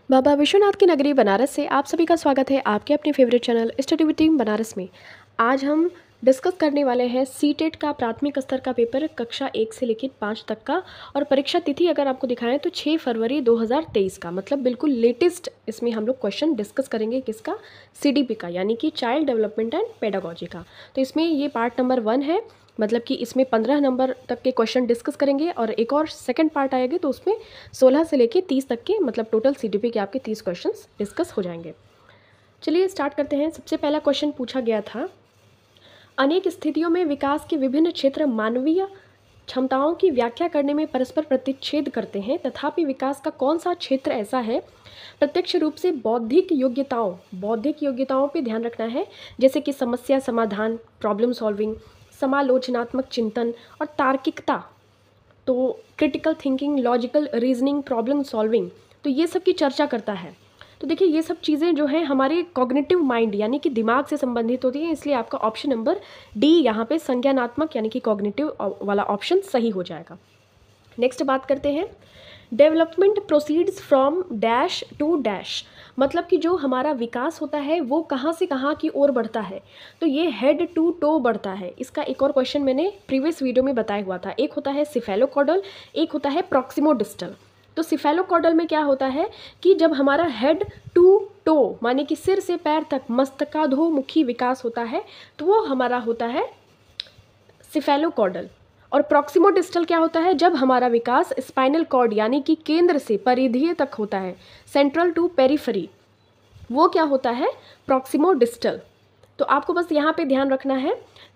बाबा विश्वनाथ की नगरी बनारस से आप सभी का स्वागत है आपके अपने favourite channel study with team Banaras में। आज हम डिस्कस करने वाले हैं सीटेट का प्राथमिक स्तर का पेपर कक्षा 1 से लेकर 5 तक का। और परीक्षा तिथि अगर आपको दिखाएं तो 6 फरवरी 2023 का, मतलब बिल्कुल लेटेस्ट इसमें हम लोग क्वेश्चन डिस्कस करेंगे। किसका? सीडीपी का, यानी कि चाइल्ड डेवलपमेंट एंड पेडागोजी का। तो इसमें ये पार्ट नंबर 1 है, मतलब कि इसमें 15 नंबर तक के क्वेश्चन डिस्कस करेंगे और एक और सेकंड पार्ट आएगा तो उसमें 16 से लेके 30 तक के, मतलब टोटल सीडीपी के आपके 30 क्वेश्चंस डिस्कस हो जाएंगे। चलिए स्टार्ट करते हैं। सबसे पहला क्वेश्चन पूछा गया था, अनेक स्थितियों में विकास के विभिन्न क्षेत्र मानवीय क्षमताओं की व्याख्या करने में परस्पर प्रतिच्छेद करते हैं, तथापि विकास का कौन सा क्षेत्र ऐसा है प्रत्यक्ष रूप से बौद्धिक योग्यताओं पे ध्यान रखना है, जैसे कि समस्या समाधान, प्रॉब्लम सॉल्विंग, समालोचनात्मक चिंतन और तार्किकता, तो critical thinking, logical reasoning, problem solving, तो ये सब की चर्चा करता है। तो देखिए ये सब चीज़ें जो हैं हमारे कॉग्निटिव माइंड यानी कि दिमाग से संबंधित होती हैं, इसलिए आपका ऑप्शन नंबर डी यहाँ पे संज्ञानात्मक यानी कि कॉग्निटिव वाला ऑप्शन सही हो जाएगा। नेक्स्ट बात करते हैं, development proceeds from dash to dash, मतलब कि जो हमारा विकास होता है वो कहाँ से कहाँ की ओर बढ़ता है, तो ये हेड टू टो बढ़ता है। इसका एक और क्वेश्चन मैंने प्रीवियस वीडियो में बताया हुआ था, एक होता है सिफेलोकॉडल, एक होता है प्रॉक्सिमोडिस्टल। तो सिफेलोकॉडल में क्या होता है कि जब हमारा हेड टू टो माने कि सिर से पैर तक मस्तकाधोमुखी विकास होता है तो वो हमारा होता है सिफेलोकॉडल। और प्रॉक्सिमोडिस्टल क्या होता है, जब हमारा विकास स्पाइनल कॉर्ड यानी कि केंद्र से परिधीय तक होता है, सेंट्रल टू पेरिफेरी, वो क्या होता है, प्रॉक्सिमोडिस्टल। तो आपको बस यहाँ पे ध्यान रखना है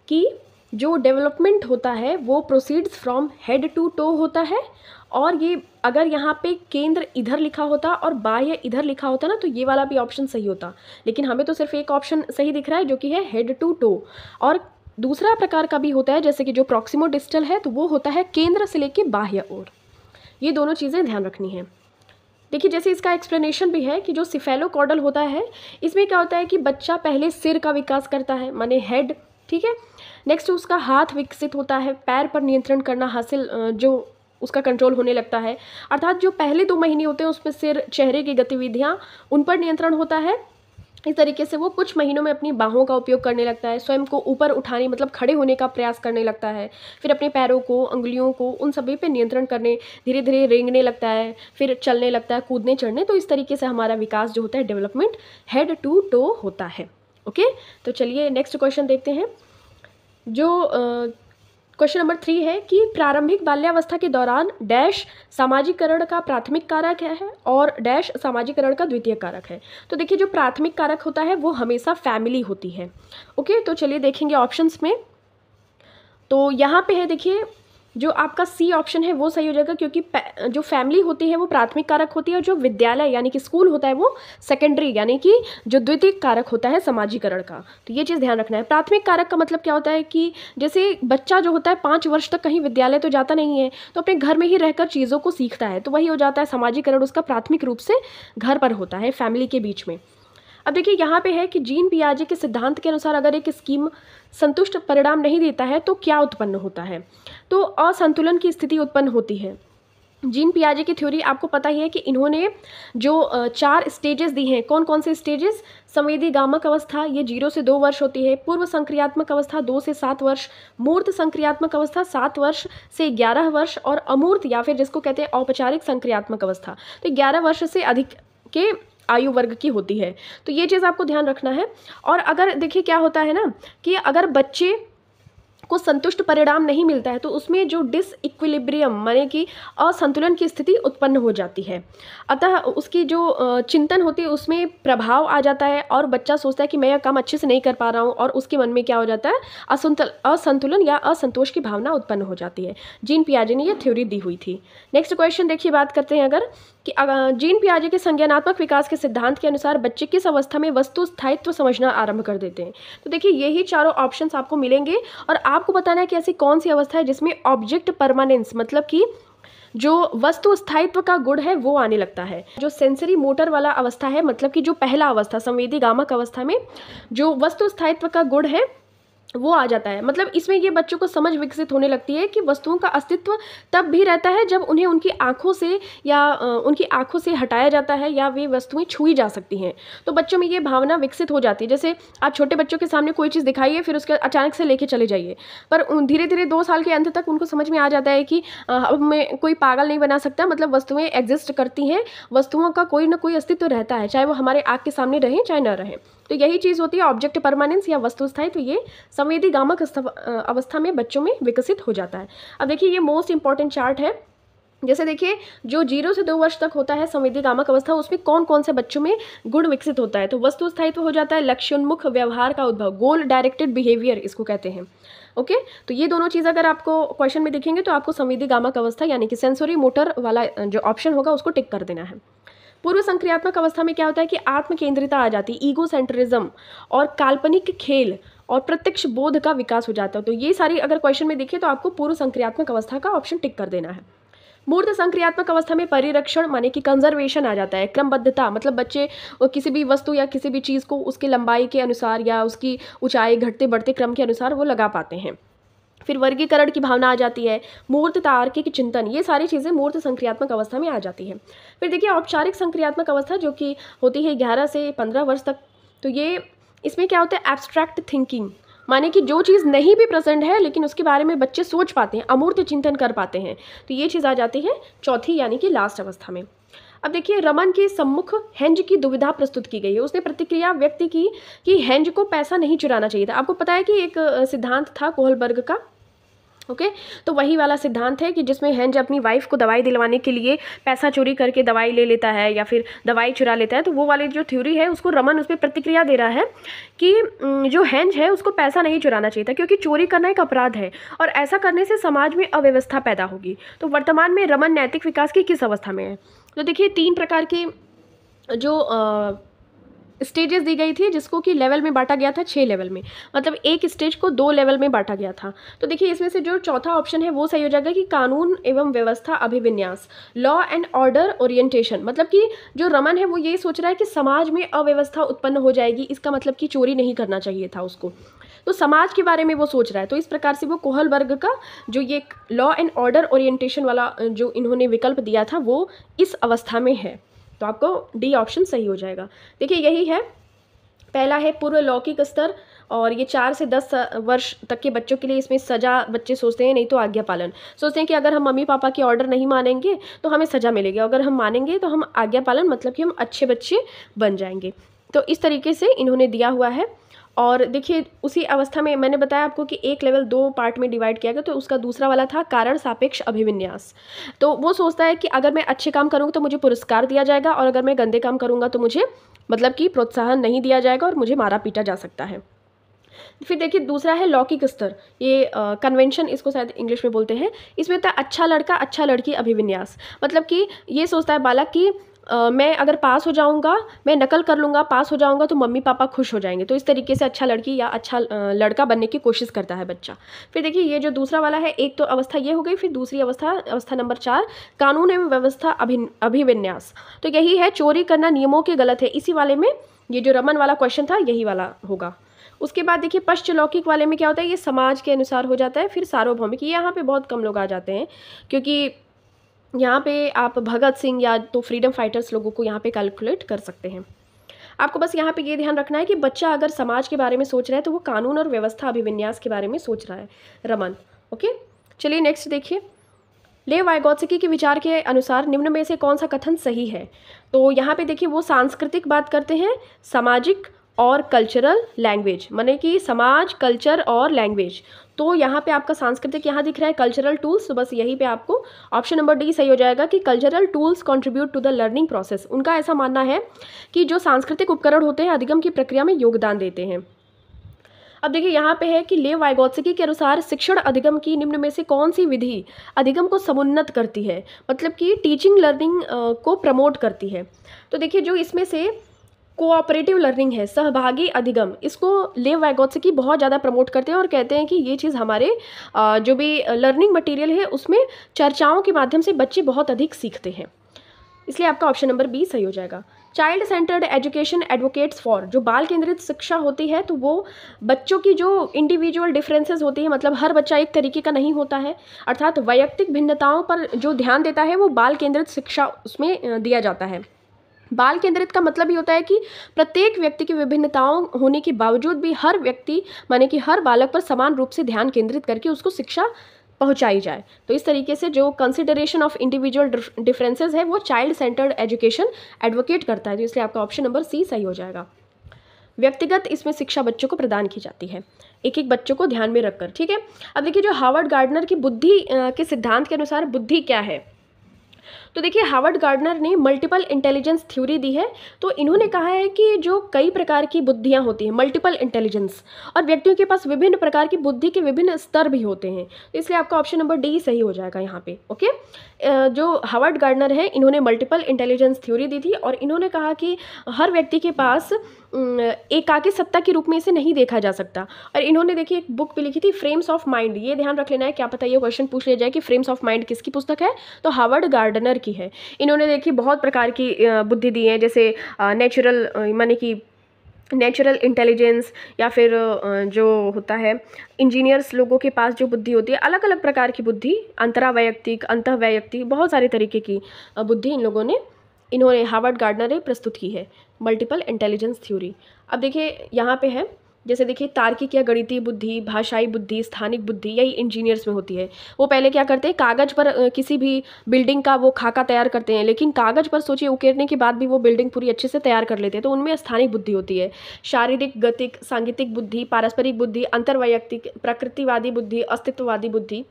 कि जो डेवलपमेंट होता है वो proceeds from head to toe होता है, और ये अगर यहाँ पे केंद्र इधर लिखा होता और बाह्य इधर लिखा होता ना तो ये वाला भी ऑप्शन सही होता, लेकिन हमें तो सिर्फ एक ऑप्शन सही दिख रहा है जो कि है हेड टू टो। और दूसरा प्रकार का भी होता है जैसे कि जो प्रॉक्सिमोडिस्टल है तो वो होता है केंद्र से लेके बाह्य ओर। ये दोनों चीज़ें ध्यान रखनी है। देखिए जैसे इसका एक्सप्लेनेशन भी है कि जो सिफेलोकॉडल होता है इसमें क्या होता है कि बच्चा पहले सिर का विकास करता है माने हेड, ठीक है। नेक्स्ट उसका हाथ विकसित होता है, पैर पर नियंत्रण करना हासिल जो उसका कंट्रोल होने लगता है, अर्थात जो पहले 2 महीने होते हैं उसमें सिर, चेहरे की गतिविधियाँ, उन पर नियंत्रण होता है। इस तरीके से वो कुछ महीनों में अपनी बाहों का उपयोग करने लगता है, स्वयं को ऊपर उठाने मतलब खड़े होने का प्रयास करने लगता है, फिर अपने पैरों को, अंगुलियों को, उन सभी पे नियंत्रण करने, धीरे धीरे रेंगने लगता है, फिर चलने लगता है, कूदने चढ़ने। तो इस तरीके से हमारा विकास जो होता है डेवलपमेंट हेड टू टो होता है। ओके, तो चलिए नेक्स्ट क्वेश्चन देखते हैं। जो क्वेश्चन नंबर 3 है कि प्रारंभिक बाल्यावस्था के दौरान डैश सामाजिकरण का प्राथमिक कारक है और डैश सामाजिकरण का द्वितीय कारक है। तो देखिए जो प्राथमिक कारक होता है वो हमेशा फैमिली होती है। ओके, तो चलिए देखेंगे ऑप्शंस में। तो यहाँ पे है देखिए जो आपका सी ऑप्शन है वो सही हो जाएगा, क्योंकि जो फैमिली होती है वो प्राथमिक कारक होती है और जो विद्यालय यानी कि स्कूल होता है वो सेकेंडरी यानी कि जो द्वितीयक कारक होता है समाजीकरण का। तो ये चीज़ ध्यान रखना है। प्राथमिक कारक का मतलब क्या होता है कि जैसे बच्चा जो होता है 5 वर्ष तक कहीं विद्यालय तो जाता नहीं है, तो अपने घर में ही रहकर चीज़ों को सीखता है, तो वही हो जाता है समाजीकरण, उसका प्राथमिक रूप से घर पर होता है, फैमिली के बीच में। अब देखिए यहाँ पे है कि जीन पियाजे के सिद्धांत के अनुसार अगर एक स्कीम संतुष्ट परिणाम नहीं देता है तो क्या उत्पन्न होता है, तो असंतुलन की स्थिति उत्पन्न होती है। जीन पियाजे की थ्योरी आपको पता ही है कि इन्होंने जो 4 स्टेजेस दी हैं, कौन कौन से स्टेजेस, संवेदी गामक अवस्था ये 0 से 2 वर्ष होती है, पूर्व संक्रियात्मक अवस्था 2 से 7 वर्ष, मूर्त संक्रियात्मक अवस्था 7 वर्ष से 11 वर्ष, और अमूर्त या फिर जिसको कहते हैं औपचारिक संक्रियात्मक अवस्था तो 11 वर्ष से अधिक के आयु वर्ग की होती है। तो ये चीज़ आपको ध्यान रखना है। और अगर देखिए क्या होता है ना कि अगर बच्चे को संतुष्ट परिणाम नहीं मिलता है तो उसमें जो डिसइक्विलिब्रियम माने कि असंतुलन की स्थिति उत्पन्न हो जाती है, अतः उसकी जो चिंतन होती है उसमें प्रभाव आ जाता है और बच्चा सोचता है कि मैं यह काम अच्छे से नहीं कर पा रहा हूँ, और उसके मन में क्या हो जाता है, असंतुलन या असंतोष की भावना उत्पन्न हो जाती है। जीन पियाजे ने यह थ्योरी दी हुई थी। नेक्स्ट क्वेश्चन देखिए, बात करते हैं अगर कि जीन पियाजे के संज्ञानात्मक विकास के सिद्धांत के अनुसार बच्चे किस अवस्था में वस्तु स्थायित्व समझना आरंभ कर देते हैं। तो देखिए यही चारों ऑप्शंस आपको मिलेंगे और आपको बताना है कि ऐसी कौन सी अवस्था है जिसमें ऑब्जेक्ट परमानेंस मतलब कि जो वस्तु स्थायित्व का गुण है वो आने लगता है। जो सेंसरी मोटर वाला अवस्था है मतलब कि जो पहला अवस्था संवेदी गामक अवस्था में जो वस्तु स्थायित्व का गुण है वो आ जाता है। मतलब इसमें ये बच्चों को समझ विकसित होने लगती है कि वस्तुओं का अस्तित्व तब भी रहता है जब उन्हें उनकी आँखों से या उनकी आँखों से हटाया जाता है या वे वस्तुएं छुई जा सकती हैं। तो बच्चों में ये भावना विकसित हो जाती है। जैसे आप छोटे बच्चों के सामने कोई चीज़ दिखाइए, फिर उसके अचानक से लेके चले जाइए, पर धीरे धीरे 2 साल के अंत तक उनको समझ में आ जाता है कि अब मैं कोई पागल नहीं बना सकता। मतलब वस्तुएं एग्जिस्ट करती हैं, वस्तुओं का कोई ना कोई अस्तित्व रहता है, चाहे वो हमारे आँख के सामने रहें चाहे न रहें। तो यही चीज़ होती है ऑब्जेक्ट परमानेंस या वस्तु स्थायित्व। ये संवेदीगामक अवस्था में बच्चों में विकसित हो जाता है। अब देखिए ये मोस्ट इंपॉर्टेंट चार्ट है। जैसे देखिए जो 0 से 2 वर्ष तक होता है संवेदीगामक अवस्था, उसमें कौन कौन से बच्चों में गुण विकसित होता है। तो वस्तु स्थायित्व हो जाता है, लक्ष्योन्मुख व्यवहार का उद्भव, गोल डायरेक्टेड बिहेवियर इसको कहते हैं। ओके, तो ये दोनों चीज़ अगर आपको क्वेश्चन में दिखेंगे तो आपको संवेदीगामक अवस्था यानी कि सेंसरी मोटर वाला जो ऑप्शन होगा उसको टिक कर देना है। पूर्व संक्रियात्मक अवस्था में क्या होता है कि आत्म केंद्रिता आ जाती है, ईगो सेंट्रिज्म और काल्पनिक खेल और प्रत्यक्ष बोध का विकास हो जाता है। तो ये सारी अगर क्वेश्चन में दिखे तो आपको पूर्व संक्रियात्मक अवस्था का ऑप्शन टिक कर देना है। मूर्त संक्रियात्मक अवस्था में परिरक्षण माने कि कंजर्वेशन आ जाता है, क्रमबद्धता, मतलब बच्चे किसी भी वस्तु या किसी भी चीज़ को उसकी लंबाई के अनुसार या उसकी ऊंचाई घटते बढ़ते क्रम के अनुसार वो लगा पाते हैं। फिर वर्गीकरण की भावना आ जाती है, मूर्त तार्किक चिंतन, ये सारी चीज़ें मूर्त संक्रियात्मक अवस्था में आ जाती है। फिर देखिए औपचारिक संक्रियात्मक अवस्था जो कि होती है 11 से 15 वर्ष तक। तो ये इसमें क्या होता है, एब्स्ट्रैक्ट थिंकिंग, माने कि जो चीज़ नहीं भी प्रेजेंट है लेकिन उसके बारे में बच्चे सोच पाते हैं, अमूर्त चिंतन कर पाते हैं। तो ये चीज़ आ जाती है चौथी यानी कि लास्ट अवस्था में। अब देखिए रमन के सम्मुख हेंज की दुविधा प्रस्तुत की गई है। उसने प्रतिक्रिया व्यक्त की कि हेंज को पैसा नहीं चुराना चाहिए था। आपको पता है कि एक सिद्धांत था कोहलबर्ग का, ओके तो वही वाला सिद्धांत है कि जिसमें हेंज अपनी वाइफ को दवाई दिलवाने के लिए पैसा चोरी करके दवाई ले लेता है या फिर दवाई चुरा लेता है। तो वो वाली जो थ्योरी है उसको रमन उस पर प्रतिक्रिया दे रहा है कि जो हेंज है उसको पैसा नहीं चुराना चाहिए था क्योंकि चोरी करना एक अपराध है और ऐसा करने से समाज में अव्यवस्था पैदा होगी। तो वर्तमान में रमन नैतिक विकास की किस अवस्था में है। तो देखिए 3 प्रकार के जो स्टेजेस दी गई थी जिसको कि लेवल में बांटा गया था 6 लेवल में, मतलब एक स्टेज को 2 लेवल में बांटा गया था। तो देखिए इसमें से जो चौथा ऑप्शन है वो सही हो जाएगा कि कानून एवं व्यवस्था अभिविन्यास, लॉ एंड ऑर्डर ओरिएंटेशन। मतलब कि जो रमन है वो ये सोच रहा है कि समाज में अव्यवस्था उत्पन्न हो जाएगी, इसका मतलब कि चोरी नहीं करना चाहिए था उसको, तो समाज के बारे में वो सोच रहा है। तो इस प्रकार से वो कोहलबर्ग का जो ये लॉ एंड ऑर्डर ओरिएंटेशन वाला जो इन्होंने विकल्प दिया था वो इस अवस्था में है। तो आपको डी ऑप्शन सही हो जाएगा। देखिए यही है, पहला है पूर्व लौकिक स्तर और ये 4 से 10 वर्ष तक के बच्चों के लिए इसमें सज़ा बच्चे सोचते हैं, नहीं तो आज्ञा पालन सोचते हैं कि अगर हम मम्मी पापा के ऑर्डर नहीं मानेंगे तो हमें सज़ा मिलेगी, अगर हम मानेंगे तो हम आज्ञा पालन मतलब कि हम अच्छे बच्चे बन जाएंगे। तो इस तरीके से इन्होंने दिया हुआ है। और देखिए उसी अवस्था में मैंने बताया आपको कि एक लेवल 2 पार्ट में डिवाइड किया गया, तो उसका दूसरा वाला था कारण सापेक्ष अभिविन्यास। तो वो सोचता है कि अगर मैं अच्छे काम करूँगा तो मुझे पुरस्कार दिया जाएगा और अगर मैं गंदे काम करूँगा तो मुझे मतलब कि प्रोत्साहन नहीं दिया जाएगा और मुझे मारा पीटा जा सकता है। फिर देखिए दूसरा है लौकिक स्तर, ये कन्वेंशन इसको शायद इंग्लिश में बोलते हैं। इसमें होता है अच्छा लड़का अच्छा लड़की अभिविन्यास, मतलब कि ये सोचता है बालक कि मैं अगर पास हो जाऊंगा, मैं नकल कर लूँगा, पास हो जाऊंगा तो मम्मी पापा खुश हो जाएंगे। तो इस तरीके से अच्छा लड़की या अच्छा लड़का बनने की कोशिश करता है बच्चा। फिर देखिए ये जो दूसरा वाला है, एक तो अवस्था ये हो गई, फिर दूसरी अवस्था नंबर 4 कानून एवं व्यवस्था अभिविन्यास। तो यही है चोरी करना नियमों के गलत है, इसी वाले में ये जो रमन वाला क्वेश्चन था यही वाला होगा। उसके बाद देखिए पश्चलौकिक वाले में क्या होता है, ये समाज के अनुसार हो जाता है। फिर सार्वभौमिक, ये यहाँ पे बहुत कम लोग आ जाते हैं क्योंकि यहाँ पे आप भगत सिंह या तो फ्रीडम फाइटर्स लोगों को यहाँ पे कैलकुलेट कर सकते हैं। आपको बस यहाँ पे ये ध्यान रखना है कि बच्चा अगर समाज के बारे में सोच रहा है तो वो कानून और व्यवस्था अभिविन्यास के बारे में सोच रहा है रमन। ओके चलिए नेक्स्ट देखिए, लेव वाइगोत्स्की के विचार के अनुसार निम्न में से कौन सा कथन सही है। तो यहाँ पे देखिए वो सांस्कृतिक बात करते हैं, सामाजिक और कल्चरल लैंग्वेज, माने कि समाज कल्चर और लैंग्वेज। तो यहाँ पे आपका सांस्कृतिक यहाँ दिख रहा है, कल्चरल टूल्स, तो बस यहीं पे आपको ऑप्शन नंबर डी सही हो जाएगा कि cultural tools contribute to the learning process. उनका ऐसा मानना है कि जो सांस्कृतिक उपकरण होते हैं अधिगम की प्रक्रिया में योगदान देते हैं। अब देखिए यहाँ पे है कि लेव वाइगोत्स्की के अनुसार शिक्षण अधिगम की निम्न में से कौन सी विधि अधिगम को समुन्नत करती है, मतलब कि टीचिंग लर्निंग को प्रमोट करती है। तो देखिए जो इसमें से कोऑपरेटिव लर्निंग है, सहभागी अधिगम, इसको लेव वाइगोत्स्की बहुत ज़्यादा प्रमोट करते हैं और कहते हैं कि ये चीज़ हमारे जो भी लर्निंग मटेरियल है उसमें चर्चाओं के माध्यम से बच्चे बहुत अधिक सीखते हैं। इसलिए आपका ऑप्शन नंबर बी सही हो जाएगा। Child centred education advocates for, जो बाल केंद्रित शिक्षा होती है तो वो बच्चों की जो इंडिविजुअल डिफरेंसेस होती है, मतलब हर बच्चा एक तरीके का नहीं होता है, अर्थात वैयक्तिक भिन्नताओं पर जो ध्यान देता है वो बाल केंद्रित शिक्षा उसमें दिया जाता है। बाल केंद्रित का मतलब ये होता है कि प्रत्येक व्यक्ति की विभिन्नताओं होने के बावजूद भी हर व्यक्ति माने कि हर बालक पर समान रूप से ध्यान केंद्रित करके उसको शिक्षा पहुंचाई जाए। तो इस तरीके से जो कंसिडरेशन ऑफ इंडिविजुअल डिफरेंसेस है वो चाइल्ड सेंटर्ड एजुकेशन एडवोकेट करता है। तो इसलिए आपका ऑप्शन नंबर सी सही हो जाएगा। व्यक्तिगत इसमें शिक्षा बच्चों को प्रदान की जाती है, एक एक बच्चों को ध्यान में रखकर। ठीक है, अब देखिए जो हार्वर्ड गार्डनर की बुद्धि के सिद्धांत के अनुसार बुद्धि क्या है, तो देखिए हार्वर्ड गार्डनर ने मल्टीपल इंटेलिजेंस थ्योरी दी है। तो इन्होंने कहा है कि जो कई प्रकार की बुद्धियां होती हैं, मल्टीपल इंटेलिजेंस, और व्यक्तियों के पास विभिन्न प्रकार की बुद्धि के विभिन्न स्तर भी होते हैं। तो इसलिए आपका ऑप्शन नंबर डी सही हो जाएगा यहाँ पे। ओके, जो हार्वर्ड गार्डनर है इन्होंने मल्टीपल इंटेलिजेंस थ्योरी दी थी और इन्होंने कहा कि हर व्यक्ति के पास एकाकी सत्ता के रूप में इसे नहीं देखा जा सकता। और इन्होंने देखिए एक बुक भी लिखी थी, फ्रेम्स ऑफ माइंड। ये ध्यान रख लेना है, क्या पता ये क्वेश्चन पूछ लिया जाए कि फ्रेम्स ऑफ माइंड किसकी पुस्तक है, तो हार्वर्ड गार्डनर की है। इन्होंने देखिए बहुत प्रकार की बुद्धि दी है, जैसे नेचुरल माने कि नेचुरल इंटेलिजेंस, या फिर जो होता है इंजीनियर्स लोगों के पास जो बुद्धि होती है, अलग अलग प्रकार की बुद्धि, अंतरावैयक्तिक, अंतःवैयक्तिक, बहुत सारे तरीके की बुद्धि इन लोगों ने इन्होंने हार्वर्ड गार्डनर ने प्रस्तुत की है, मल्टीपल इंटेलिजेंस थ्योरी। अब देखिए यहाँ पे है, जैसे देखिए तार्किक या गणितीय बुद्धि, भाषाई बुद्धि, स्थानिक बुद्धि, यही इंजीनियर्स में होती है। वो पहले क्या करते हैं, कागज़ पर किसी भी बिल्डिंग का वो खाका तैयार करते हैं, लेकिन कागज़ पर सोचिए उकेरने के बाद भी वो बिल्डिंग पूरी अच्छे से तैयार कर लेते हैं, तो उनमें स्थानिक बुद्धि होती है। शारीरिक, गतिक, सांगीतिक बुद्धि, पारस्परिक बुद्धि, अंतर्वैयक्तिक, प्रकृतिवादी बुद्धि, अस्तित्ववादी बुद्धि।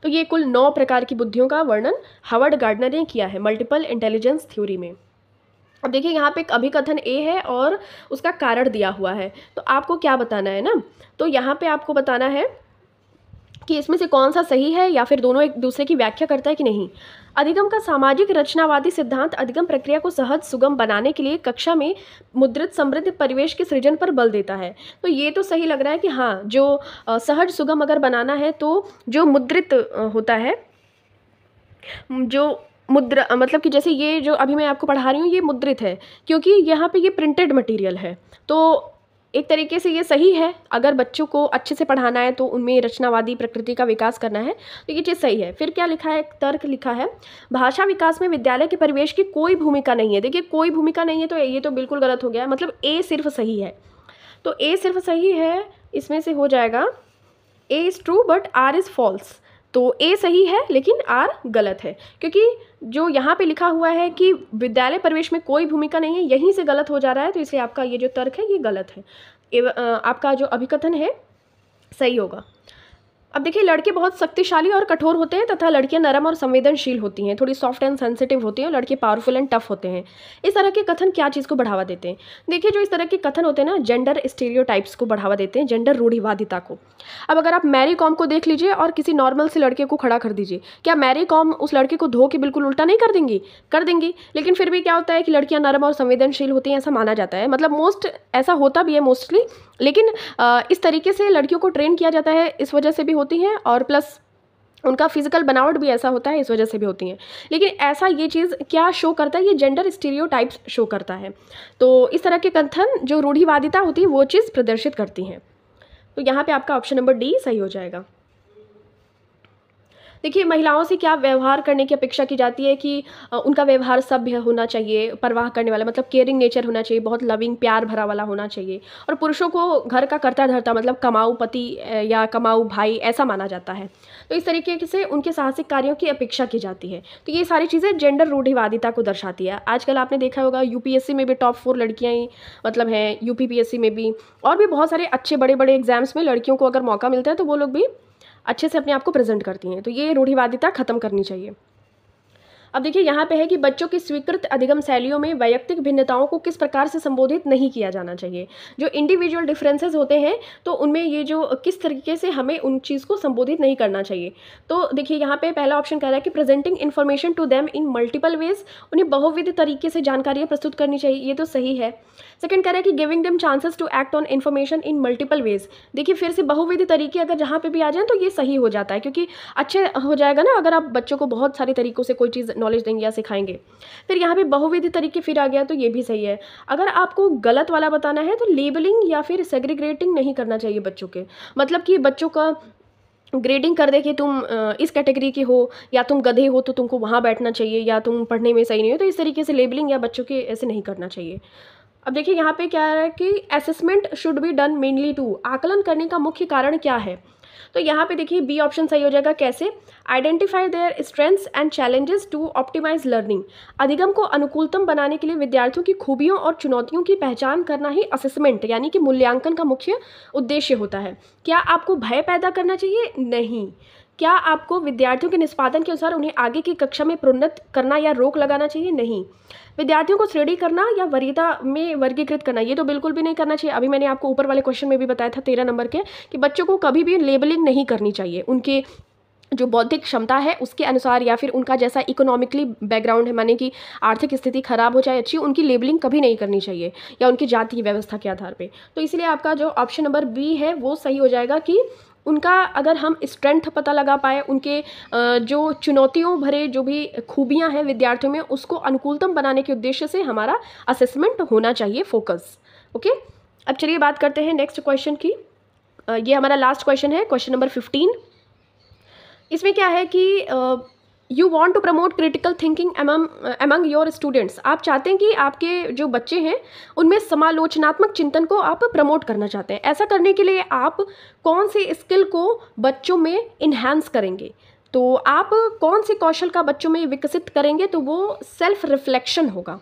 तो ये कुल 9 प्रकार की बुद्धियों का वर्णन हार्वर्ड गार्डनर ने किया है मल्टीपल इंटेलिजेंस थ्योरी में। अब देखिए यहाँ पे एक अभिकथन ए है और उसका कारण दिया हुआ है, तो आपको क्या बताना है ना, तो यहाँ पे आपको बताना है कि इसमें से कौन सा सही है या फिर दोनों एक दूसरे की व्याख्या करता है कि नहीं। अधिगम का सामाजिक रचनावादी सिद्धांत अधिगम प्रक्रिया को सहज सुगम बनाने के लिए कक्षा में मुद्रित समृद्ध परिवेश के सृजन पर बल देता है। तो ये तो सही लग रहा है कि हाँ, जो सहज सुगम अगर बनाना है तो जो मुद्रित होता है, जो मुद्रा मतलब कि जैसे ये जो अभी मैं आपको पढ़ा रही हूँ ये मुद्रित है, क्योंकि यहाँ पे ये प्रिंटेड मटेरियल है। तो एक तरीके से ये सही है, अगर बच्चों को अच्छे से पढ़ाना है तो उनमें रचनावादी प्रकृति का विकास करना है, तो ये चीज़ सही है। फिर क्या लिखा है, एक तर्क लिखा है, भाषा विकास में विद्यालय के परिवेश की कोई भूमिका नहीं है। देखिए कोई भूमिका नहीं है, तो ये तो बिल्कुल गलत हो गया, मतलब ए सिर्फ सही है। तो ए सिर्फ सही है, इसमें से हो जाएगा A is true but R is false. तो ए सही है लेकिन आर गलत है, क्योंकि जो यहाँ पे लिखा हुआ है कि विद्यालय परिवेश में कोई भूमिका नहीं है, यहीं से गलत हो जा रहा है, तो इसलिए आपका ये जो तर्क है ये गलत है। आपका जो अभिकथन है सही होगा। अब देखिए लड़के बहुत शक्तिशाली और कठोर होते हैं तथा लड़कियां नरम और संवेदनशील होती हैं, थोड़ी सॉफ्ट एंड सेंसिटिव होती हैं, लड़के पावरफुल एंड टफ होते हैं। इस तरह के कथन क्या चीज़ को बढ़ावा देते हैं? देखिए जो इस तरह के कथन होते हैं ना, जेंडर स्टीरियोटाइप्स को बढ़ावा देते हैं, जेंडर रूढ़िवादिता को। अब अगर आप मैरी कॉम को देख लीजिए और किसी नॉर्मल से लड़के को खड़ा कर दीजिए, क्या मैरी कॉम उस लड़के को धो के बिल्कुल उल्टा नहीं कर देंगी? कर देंगी, लेकिन फिर भी क्या होता है कि लड़कियां नरम और संवेदनशील होती हैं, ऐसा माना जाता है। मतलब मोस्ट ऐसा होता भी है मोस्टली, लेकिन इस तरीके से लड़कियों को ट्रेन किया जाता है, इस वजह से भी होती हैं, और प्लस उनका फिजिकल बनावट भी ऐसा होता है, इस वजह से भी होती हैं। लेकिन ऐसा ये चीज़ क्या शो करता है, ये जेंडर स्टीरियोटाइप्स शो करता है। तो इस तरह के कथन जो रूढ़िवादिता होती है वो चीज़ प्रदर्शित करती हैं। तो यहाँ पे आपका ऑप्शन नंबर डी सही हो जाएगा। देखिए महिलाओं से क्या व्यवहार करने की अपेक्षा की जाती है कि उनका व्यवहार सभ्य होना चाहिए, परवाह करने वाला, मतलब केयरिंग नेचर होना चाहिए, बहुत लविंग प्यार भरा वाला होना चाहिए, और पुरुषों को घर का कर्ता धर्ता, मतलब कमाऊ पति या कमाऊ भाई ऐसा माना जाता है। तो इस तरीके से उनके साहसिक कार्यों की अपेक्षा की जाती है। तो ये सारी चीज़ें जेंडर रूढ़िवादिता को दर्शाती है। आजकल आपने देखा होगा यूपीएससी में भी टॉप 4 लड़कियाँ ही मतलब हैं, यूपीपीएससी में भी, और भी बहुत सारे अच्छे बड़े बड़े एग्जाम्स में लड़कियों को अगर मौका मिलता है तो वो लोग भी अच्छे से अपने आप को प्रेजेंट करती हैं। तो ये रूढ़िवादिता खत्म करनी चाहिए। अब देखिए यहाँ पे है कि बच्चों की स्वीकृत अधिगम शैलियों में वैयक्तिक भिन्नताओं को किस प्रकार से संबोधित नहीं किया जाना चाहिए। जो इंडिविजुअल डिफरेंसेस होते हैं तो उनमें ये जो किस तरीके से हमें उन चीज़ को संबोधित नहीं करना चाहिए। तो देखिए यहाँ पे पहला ऑप्शन कह रहा है कि presenting information to them in multiple ways, उन्हें बहुविध तरीके से जानकारियाँ प्रस्तुत करनी चाहिए, ये तो सही है। सेकंड कह रहा है कि giving them chances to act on information in multiple ways. देखिए फिर से बहुविध तरीके अगर जहाँ पे भी आ जाएं तो ये सही हो जाता है, क्योंकि अच्छे हो जाएगा ना अगर आप बच्चों को बहुत सारे तरीक़ों से कोई चीज़ नॉलेज देंगे या सिखाएंगे। फिर यहाँ पे बहुविध तरीके फिर आ गया, तो ये भी सही है। अगर आपको गलत वाला बताना है तो लेबलिंग या फिर सेग्रीगेटिंग नहीं करना चाहिए बच्चों के, मतलब कि बच्चों का ग्रेडिंग कर दे कि तुम इस कैटेगरी के हो या तुम गधे हो तो तुमको वहाँ बैठना चाहिए या तुम पढ़ने में सही नहीं हो, तो इस तरीके से लेबलिंग या बच्चों के ऐसे नहीं करना चाहिए। अब देखिए यहाँ पे क्या है कि assessment should be done mainly to, आकलन करने का मुख्य कारण क्या है, तो यहाँ पे देखिए बी ऑप्शन सही हो जाएगा। कैसे? Identify their strengths and challenges to optimize learning, अधिगम को अनुकूलतम बनाने के लिए विद्यार्थियों की खूबियों और चुनौतियों की पहचान करना ही असेसमेंट यानी कि मूल्यांकन का मुख्य उद्देश्य होता है। क्या आपको भय पैदा करना चाहिए? नहीं। क्या आपको विद्यार्थियों के निष्पादन के अनुसार उन्हें आगे की कक्षा में प्रोन्नत करना या रोक लगाना चाहिए? नहीं। विद्यार्थियों को श्रेणी करना या वरीयता में वर्गीकृत करना, ये तो बिल्कुल भी नहीं करना चाहिए। अभी मैंने आपको ऊपर वाले क्वेश्चन में भी बताया था 13 नंबर के, कि बच्चों को कभी भी लेबलिंग नहीं करनी चाहिए। उनके जो बौद्धिक क्षमता है उसके अनुसार या फिर उनका जैसा इकोनॉमिकली बैकग्राउंड है, माने कि आर्थिक स्थिति खराब हो चाहे अच्छी, उनकी लेबलिंग कभी नहीं करनी चाहिए या उनकी जाति की व्यवस्था के आधार पे। तो इसलिए आपका जो ऑप्शन नंबर बी है वो सही हो जाएगा कि उनका अगर हम स्ट्रेंथ पता लगा पाए, उनके जो चुनौतियों भरे जो भी खूबियाँ हैं विद्यार्थियों में, उसको अनुकूलतम बनाने के उद्देश्य से हमारा असेसमेंट होना चाहिए फोकस। ओके, अब चलिए बात करते हैं नेक्स्ट क्वेश्चन की। ये हमारा लास्ट क्वेश्चन है, क्वेश्चन नंबर 15। इसमें क्या है कि you want to promote critical thinking among your students, आप चाहते हैं कि आपके जो बच्चे हैं उनमें समालोचनात्मक चिंतन को आप प्रमोट करना चाहते हैं। ऐसा करने के लिए आप कौन सी स्किल को बच्चों में इन्हांस करेंगे, तो आप कौन से कौशल का बच्चों में विकसित करेंगे, तो वो सेल्फ रिफ्लेक्शन होगा,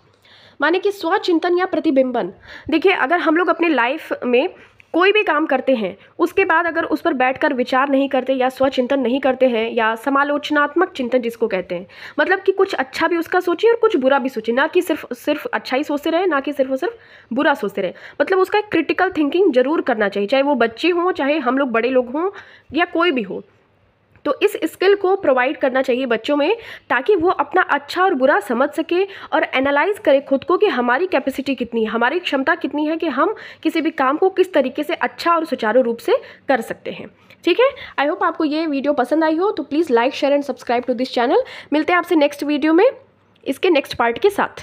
माने कि स्वचिंतन या प्रतिबिंबन। देखिए अगर हम लोग अपने लाइफ में कोई भी काम करते हैं उसके बाद अगर उस पर बैठकर विचार नहीं करते या स्वचिंतन नहीं करते हैं या समालोचनात्मक चिंतन जिसको कहते हैं, मतलब कि कुछ अच्छा भी उसका सोचिए और कुछ बुरा भी सोचिए, ना कि सिर्फ अच्छा ही सोचते रहे, ना कि सिर्फ बुरा सोचते रहे, मतलब उसका एक क्रिटिकल थिंकिंग जरूर करना चाहिए, चाहे वो बच्चे हों चाहे हम लोग बड़े लोग हों या कोई भी हो। तो इस स्किल को प्रोवाइड करना चाहिए बच्चों में ताकि वो अपना अच्छा और बुरा समझ सके और एनालाइज करे खुद को कि हमारी कैपेसिटी कितनी है, हमारी क्षमता कितनी है कि हम किसी भी काम को किस तरीके से अच्छा और सुचारू रूप से कर सकते हैं। ठीक है, आई होप आपको ये वीडियो पसंद आई हो, तो please like share and subscribe to this channel. मिलते हैं आपसे नेक्स्ट वीडियो में इसके नेक्स्ट पार्ट के साथ।